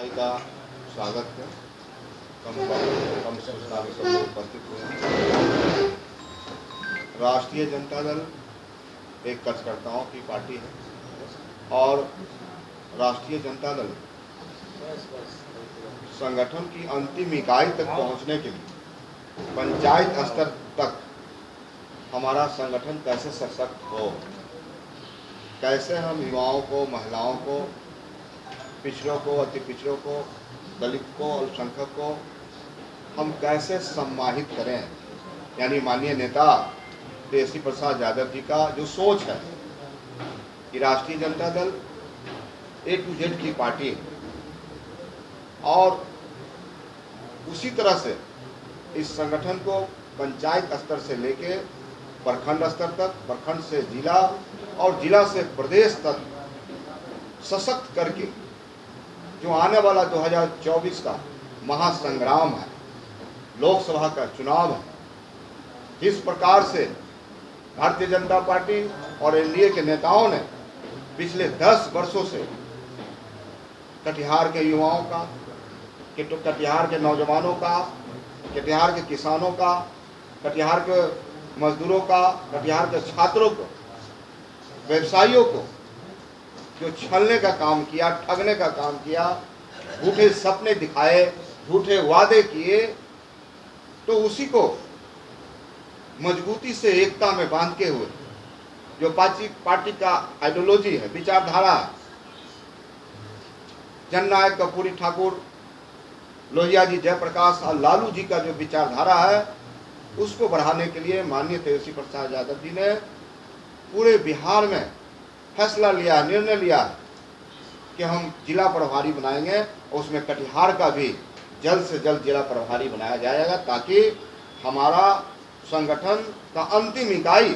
भाई का स्वागत है। कम संख्या में सब लोग उपस्थित हुए हैं। राष्ट्रीय जनता दल एक कार्यकर्ताओं की पार्टी है और राष्ट्रीय जनता दल संगठन की अंतिम इकाई तक पहुंचने के लिए पंचायत स्तर तक हमारा संगठन कैसे सशक्त हो, कैसे हम युवाओं को, महिलाओं को, पिछड़ों को, अति पिछड़ों को, दलित को, अल्पसंख्यक को हम कैसे सम्मानित करें। यानी माननीय नेता तेजस्वी प्रसाद यादव जी का जो सोच है कि राष्ट्रीय Janata Dal A to Z की पार्टी है और उसी तरह से इस संगठन को पंचायत स्तर से लेके प्रखंड स्तर तक, प्रखंड से जिला और जिला से प्रदेश तक सशक्त करके जो आने वाला 2024 का महासंग्राम है, लोकसभा का चुनाव है, इस प्रकार से भारतीय जनता पार्टी और एनडीए के नेताओं ने पिछले 10 वर्षों से कटिहार के युवाओं का, कटिहार के नौजवानों का, कटिहार के किसानों का, कटिहार के मजदूरों का, कटिहार के छात्रों को, व्यवसायियों को जो छलने का काम किया, ठगने का काम किया, झूठे सपने दिखाए, झूठे वादे किए, तो उसी को मजबूती से एकता में बांध के हुए जो पार्टी का आइडियोलॉजी है, विचारधारा है, जननायक कर्पूरी ठाकुर, लोहिया जी, जयप्रकाश और लालू जी का जो विचारधारा है, उसको बढ़ाने के लिए माननीय तेजस्वी प्रसाद यादव जी ने पूरे बिहार में फैसला लिया, निर्णय लिया कि हम जिला प्रभारी बनाएंगे और उसमें कटिहार का भी जल्द से जल्द जिला प्रभारी बनाया जाएगा ताकि हमारा संगठन का अंतिम इकाई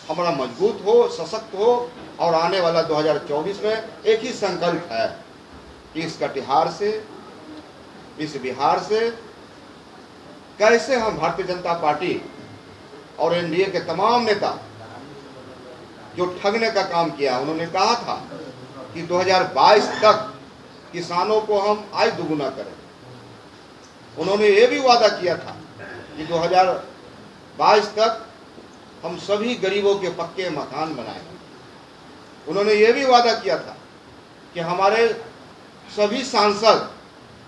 हमारा मजबूत हो, सशक्त हो और आने वाला 2024 में एक ही संकल्प है कि इस कटिहार से, इस बिहार से कैसे हम भारतीय जनता पार्टी और एनडीए के तमाम नेता जो ठगने का काम किया, उन्होंने कहा था कि 2022 तक किसानों को हम आय दुगुना करें। उन्होंने ये भी वादा किया था कि 2022 तक हम सभी गरीबों के पक्के मकान बनाएंगे। उन्होंने ये भी वादा किया था कि हमारे सभी सांसद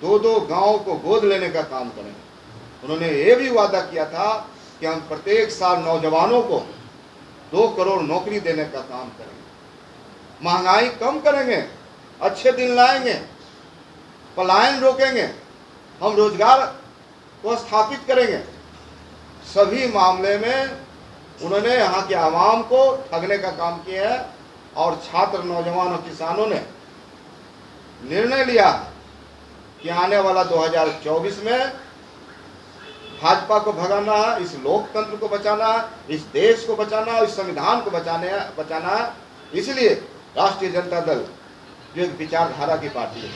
2-2 गांवों को गोद लेने का काम करेंगे। उन्होंने ये भी वादा किया था कि हम प्रत्येक साल नौजवानों को 2 करोड़ नौकरी देने का काम करेंगे, महंगाई कम करेंगे, अच्छे दिन लाएंगे, पलायन रोकेंगे, हम रोजगार को स्थापित करेंगे। सभी मामले में उन्होंने यहाँ के आवाम को ठगने का काम किया है और छात्र, नौजवान और किसानों ने निर्णय लिया कि आने वाला 2024 में भाजपा को भगाना है, इस लोकतंत्र को बचाना है, इस देश को बचाना है, इस संविधान को बचाना है। इसलिए राष्ट्रीय जनता दल जो एक विचारधारा की पार्टी है,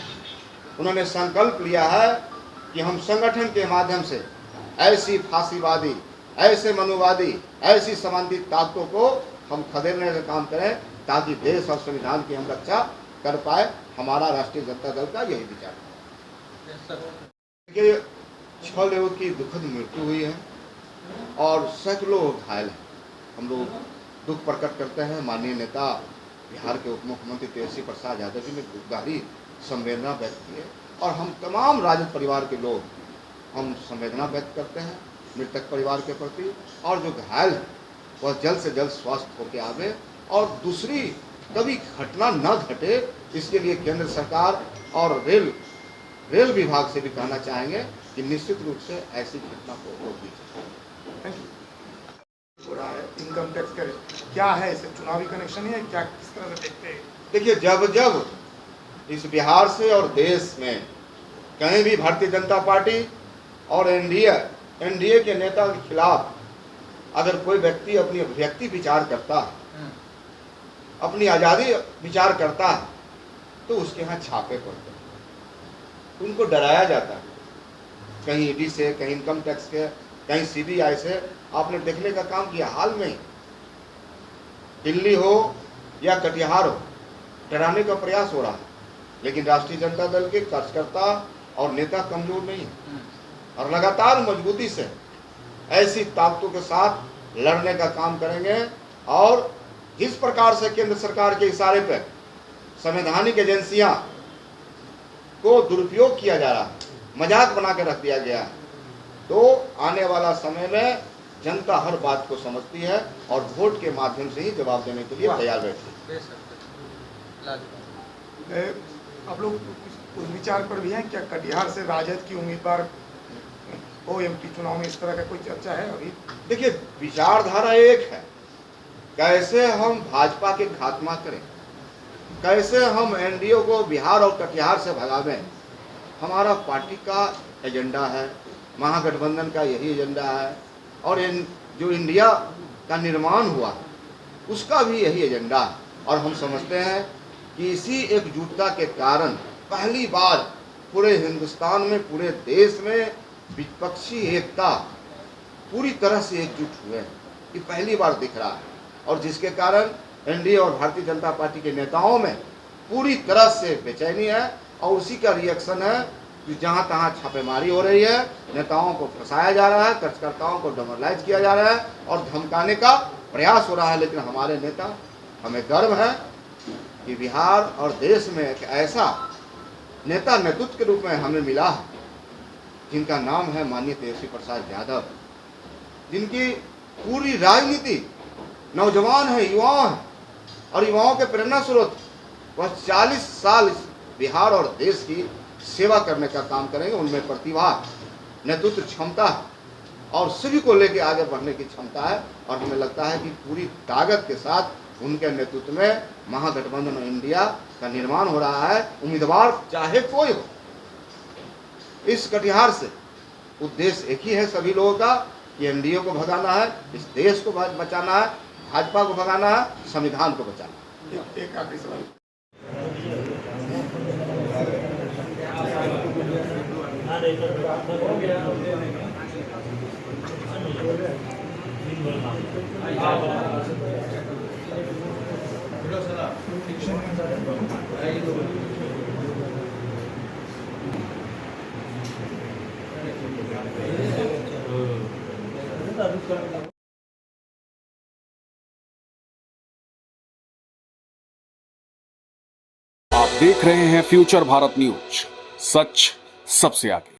उन्होंने संकल्प लिया है कि हम संगठन के माध्यम से ऐसी फांसीवादी, ऐसे मनुवादी, ऐसी समांतिक ताकतों को हम खदेड़ने का काम करें ताकि देश और संविधान की हम रक्षा कर पाए। हमारा राष्ट्रीय जनता दल का यही विचार है। 6 लोगों की दुखद मृत्यु हुई है और सैकड़ों घायल हैं। हम लोग दुख प्रकट करते हैं। माननीय नेता बिहार के उप मुख्यमंत्री तेजस्वी प्रसाद यादव जी ने गहरी संवेदना व्यक्त की है और हम तमाम राजद परिवार के लोग हम संवेदना व्यक्त करते हैं मृतक परिवार के प्रति, और जो घायल है वह जल्द से जल्द स्वस्थ होकर आवे और दूसरी कभी घटना न घटे, इसके लिए केंद्र सरकार और रेल विभाग से भी कहना चाहेंगे कि निश्चित रूप से ऐसी घटना को रोक दी जाए। हो रहा है इनकम टैक्स का क्या है, इसे चुनावी कनेक्शन है क्या, किस तरह से देखते हैं? देखिए, जब इस बिहार से और देश में कहीं भी भारतीय जनता पार्टी और एनडीए के नेता के खिलाफ अगर कोई व्यक्ति अपनी अभिव्यक्ति विचार करता है, अपनी आज़ादी विचार करता है, तो उसके यहाँ छापे पड़ते हैं, उनको डराया जाता है, कहीं ईडी से, कहीं इनकम टैक्स के, कहीं सीबीआई से। आपने देखने का काम किया हाल में, दिल्ली हो या कटिहार हो, डराने का प्रयास हो रहा है। लेकिन राष्ट्रीय जनता दल के कार्यकर्ता और नेता कमजोर नहीं है और लगातार मजबूती से ऐसी ताकतों के साथ लड़ने का काम करेंगे। और जिस प्रकार से केंद्र सरकार के इशारे पर संवैधानिक एजेंसियां को दुरुपयोग किया जा रहा है, मजाक बना के रख दिया गया है, तो आने वाला समय में जनता हर बात को समझती है और वोट के माध्यम से ही जवाब देने के लिए तैयार बैठती है। आप लोग उस विचार पर भी हैं क्या कटिहार से राजद की उम्मीदवार हो एमपी चुनाव में, इस तरह का कोई चर्चा है अभी? देखिए, विचारधारा एक है, कैसे हम भाजपा के खात्मा करें, कैसे हम एनडीए को बिहार और कटिहार से भगावें, हमारा पार्टी का एजेंडा है, महागठबंधन का यही एजेंडा है और जो इंडिया का निर्माण हुआ उसका भी यही एजेंडा है। और हम समझते हैं कि इसी एकजुटता के कारण पहली बार पूरे हिंदुस्तान में, पूरे देश में विपक्षी एकता पूरी तरह से एकजुट हुए हैं, ये पहली बार दिख रहा है। और जिसके कारण एनडीए और भारतीय जनता पार्टी के नेताओं में पूरी तरह से बेचैनी है और उसी का रिएक्शन है कि जहाँ तहाँ छापेमारी हो रही है, नेताओं को फंसाया जा रहा है, कार्यकर्ताओं को डमरलाइज किया जा रहा है और धमकाने का प्रयास हो रहा है। लेकिन हमारे नेता, हमें गर्व है कि बिहार और देश में एक ऐसा नेता नेतृत्व के रूप में हमें मिला है जिनका नाम है माननीय तेजस्वी प्रसाद यादव, जिनकी पूरी राजनीति नौजवान है, युवा है और युवाओं के प्रेरणा स्रोत। वह 40 साल बिहार और देश की सेवा करने का काम करेंगे। उनमें प्रतिभा, नेतृत्व क्षमता और सभी को लेकर आगे बढ़ने की क्षमता है और हमें लगता है कि पूरी ताकत के साथ उनके नेतृत्व में महागठबंधन इंडिया का निर्माण हो रहा है। उम्मीदवार चाहे कोई हो, इस कटिहार से उद्देश्य एक ही है सभी लोगों का कि एनडीए को भगाना है, इस देश को बचाना है, भाजपा को भगाना है, संविधान को बचाना है। एक आखिरी सवाल, आप देख रहे हैं फ्यूचर भारत न्यूज, सच सबसे आगे।